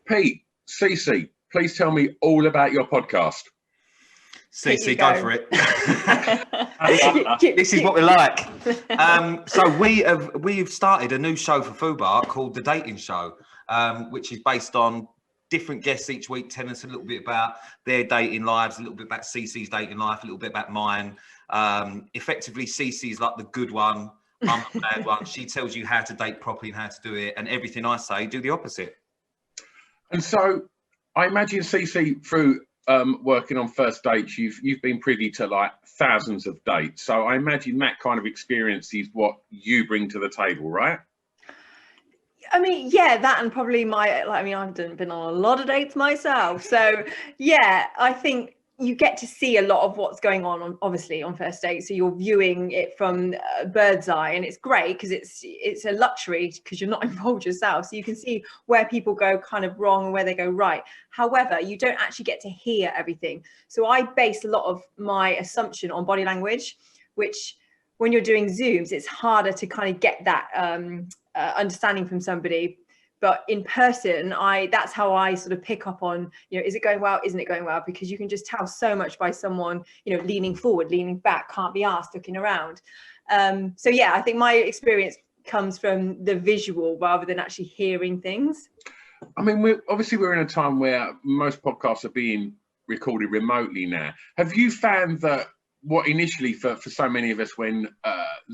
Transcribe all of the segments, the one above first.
Pete, Cici, please tell me all about your podcast. Cici, go for it. This is what we like. So we've started a new show for Fubar called The Dating Show, which is based on different guests each week telling us a little bit about their dating lives, a little bit about Cici's dating life, a little bit about mine. Effectively, Cici is like the good one, I'm the bad one. She tells you how to date properly and how to do it, and everything I say, do the opposite. And so I imagine, Cici, through working on first dates, you've been privy to like thousands of dates. So I imagine that kind of experience is what you bring to the table, right? I mean, yeah, that and probably I've been on a lot of dates myself. So yeah, I think you get to see a lot of what's going on obviously on first dates. So you're viewing it from a bird's eye, and it's great because it's a luxury because you're not involved yourself. So you can see where people go kind of wrong and where they go right. However, you don't actually get to hear everything. So I base a lot of my assumption on body language, which when you're doing Zooms, it's harder to kind of get that understanding from somebody. But in person, that's how I sort of pick up on, is it going well? Isn't it going well? Because you can just tell so much by someone, leaning forward, leaning back, can't be asked, looking around. So yeah, I think my experience comes from the visual rather than actually hearing things. I mean, we're in a time where most podcasts are being recorded remotely now. Have you found that what initially for so many of us when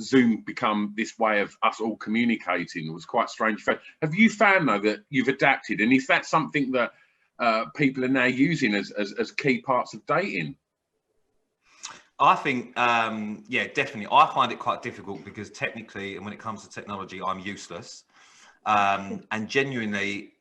Zoom become this way of us all communicating was quite strange? Have you found though that you've adapted, and is that something that people are now using as key parts of dating? I think, yeah, definitely. I find it quite difficult because technically, and when it comes to technology, I'm useless. And genuinely,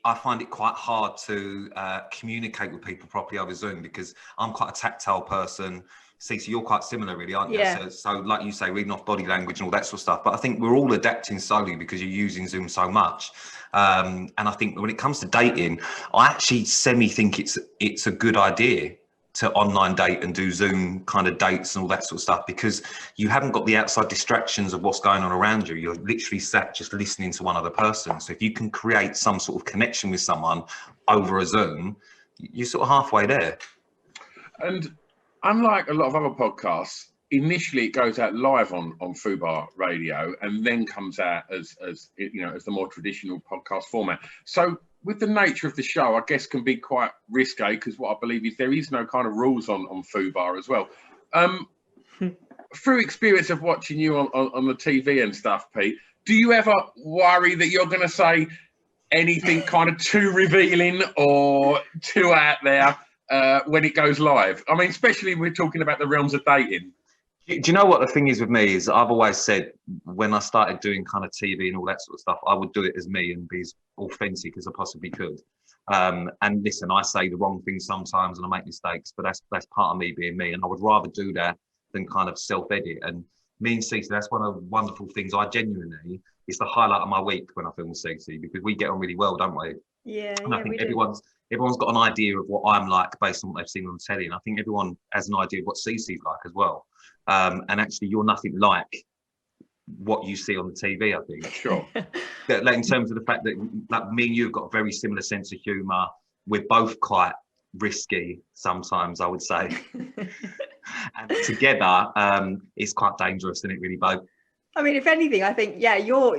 I find it quite hard to communicate with people properly over Zoom because I'm quite a tactile person. Cici, you're quite similar, really, aren't you? Yeah. So like you say, reading off body language and all that sort of stuff. But I think we're all adapting slowly because you're using Zoom so much. And I think when it comes to dating, I actually semi-think it's a good idea to online date and do Zoom kind of dates and all that sort of stuff, because you haven't got the outside distractions of what's going on around you. You're literally sat just listening to one other person. So if you can create some sort of connection with someone over a Zoom, you're sort of halfway there. And unlike a lot of other podcasts, initially it goes out live on Fubar Radio and then comes out as the more traditional podcast format. So with the nature of the show, I guess can be quite risque, because what I believe is there is no kind of rules on Fubar as well. Through experience of watching you on the TV and stuff, Pete, do you ever worry that you're going to say anything kind of too revealing or too out there when it goes live? I mean, especially when we're talking about the realms of dating. Do you know what the thing is with me is I've always said when I started doing kind of TV and all that sort of stuff, I would do it as me and be as authentic as I possibly could. And listen, I say the wrong things sometimes and I make mistakes, but that's part of me being me. And I would rather do that than kind of self-edit. And me and Cici, that's one of the wonderful things. It's the highlight of my week when I film with Cici, because we get on really well, don't we? Yeah, and I think everyone's got an idea of what I'm like based on what they've seen on telly. And I think everyone has an idea of what Cici's like as well. And actually, you're nothing like what you see on the TV, I think. Sure. Like in terms of the fact that like me and you have got a very similar sense of humour. We're both quite risky sometimes, I would say. And together, it's quite dangerous, isn't it, really, Bo? I mean, if anything, I think, yeah, you're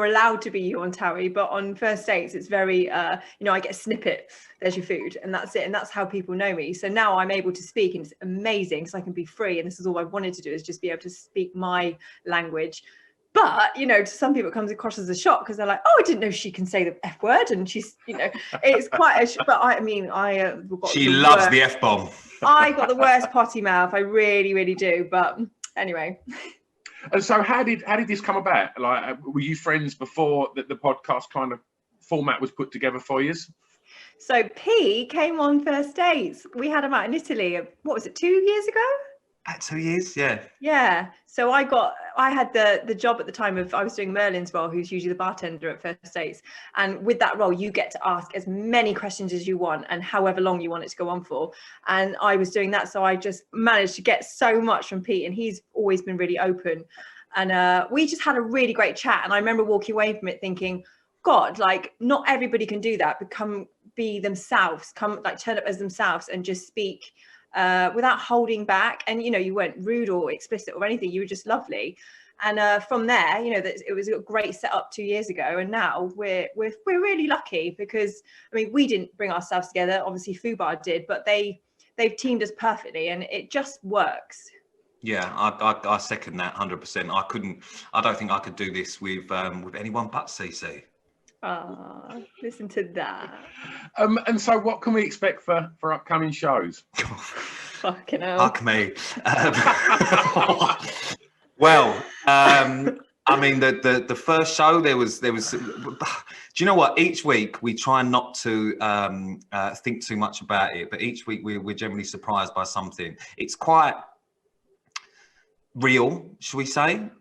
allowed to be you on TOWIE, but on first dates, it's very, I get a snippet, there's your food, and that's it. And that's how people know me. So now I'm able to speak, and it's amazing because I can be free. And this is all I wanted to do, is just be able to speak my language. But, to some people it comes across as a shock because they're like, oh, I didn't know she can say the F word. And she's, it's quite a, but she loves the F bomb. I got the worst potty mouth. I really, really do. But anyway. And so how did this come about? Like, were you friends before the podcast kind of format was put together for you? So P came on first dates. We had him out in Italy. What was it, 2 years ago? About 2 years, yeah. Yeah. So I had the job at the time I was doing Merlin's role, who's usually the bartender at first dates. And with that role, you get to ask as many questions as you want and however long you want it to go on for. And I was doing that. So I just managed to get so much from Pete, and he's always been really open. And we just had a really great chat. And I remember walking away from it thinking, God, like not everybody can do that, be themselves, turn up as themselves and just speak without holding back. And, you know, you weren't rude or explicit or anything. You were just lovely. And from there, you know, it was a great setup 2 years ago. And now we're really lucky because, I mean, we didn't bring ourselves together. Obviously, Fubar did, but they've teamed us perfectly and it just works. Yeah, I second that 100%. I don't think I could do this with anyone but Cici. Ah, listen to that. And so what can we expect for upcoming shows? Fucking hell. Fuck me. Well, I mean, the first show there was. Do you know what? Each week we try not to think too much about it, but each week we're generally surprised by something. It's quite real, shall we say?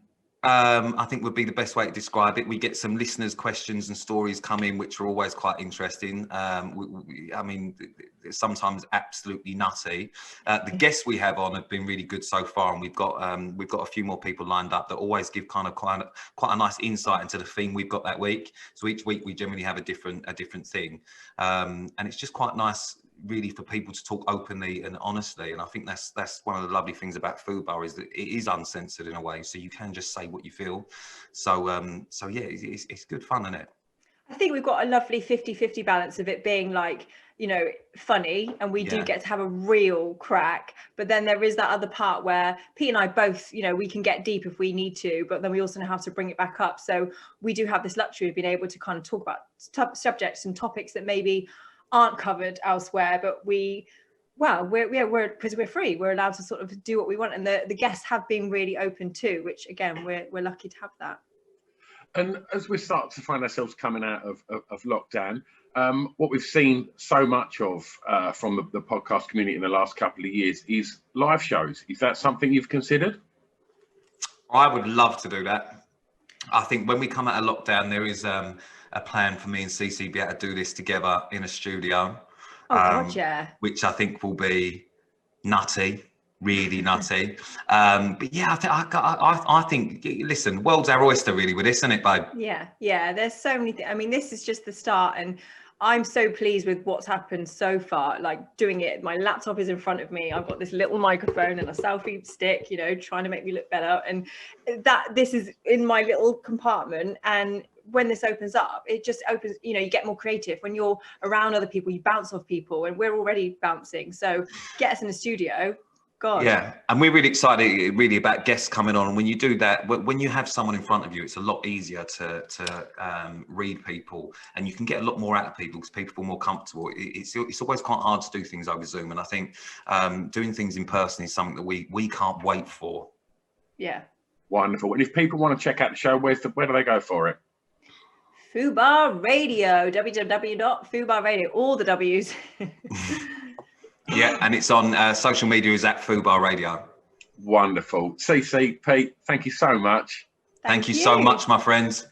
I think would be the best way to describe it. We get some listeners' questions and stories come in, which are always quite interesting. I mean, sometimes absolutely nutty. The guests we have on have been really good so far, and we've got a few more people lined up that always give quite a nice insight into the theme we've got that week. So each week we generally have a different thing, and it's just quite nice, really, for people to talk openly and honestly. And I think that's one of the lovely things about Fubar, is that it is uncensored in a way, so you can just say what you feel. So yeah, it's good fun, isn't it? I think we've got a lovely 50-50 balance of it being like, you know, funny, and we do get to have a real crack, but then there is that other part where Pete and I both, you know, we can get deep if we need to, but then we also know how to bring it back up. So we do have this luxury of being able to kind of talk about subjects and topics that maybe aren't covered elsewhere, but we're because we're free, we're allowed to sort of do what we want, and the guests have been really open too, which again we're lucky to have that. And as we start to find ourselves coming out of lockdown, what we've seen so much of from the podcast community in the last couple of years is live shows. Is that something you've considered? I would love to do that. I think when we come out of lockdown, there is a plan for me and Cici to be able to do this together in a studio. God, yeah. Which I think will be nutty, really nutty. But yeah, I think, listen, world's our oyster really with this, isn't it, babe? Yeah. There's so many things. I mean, this is just the start, and I'm so pleased with what's happened so far. Like doing it, my laptop is in front of me. I've got this little microphone and a selfie stick, you know, trying to make me look better. And this is in my little compartment. And when this opens up, it just opens, you know, you get more creative. When you're around other people, you bounce off people, and we're already bouncing. So get us in the studio. God. Yeah, and we're really excited really about guests coming on. And when you do that, when you have someone in front of you, it's a lot easier to read people, and you can get a lot more out of people because people feel more comfortable. It's always quite hard to do things over Zoom, and I think doing things in person is something that we can't wait for. Yeah. Wonderful. And if people want to check out the show, where do they go for it? Fubar Radio, www.fubarradio, all the W's. Yeah, and it's on social media is at Fubar Radio. Wonderful. Cici, Pete, thank you so much. Thank you so much, my friends.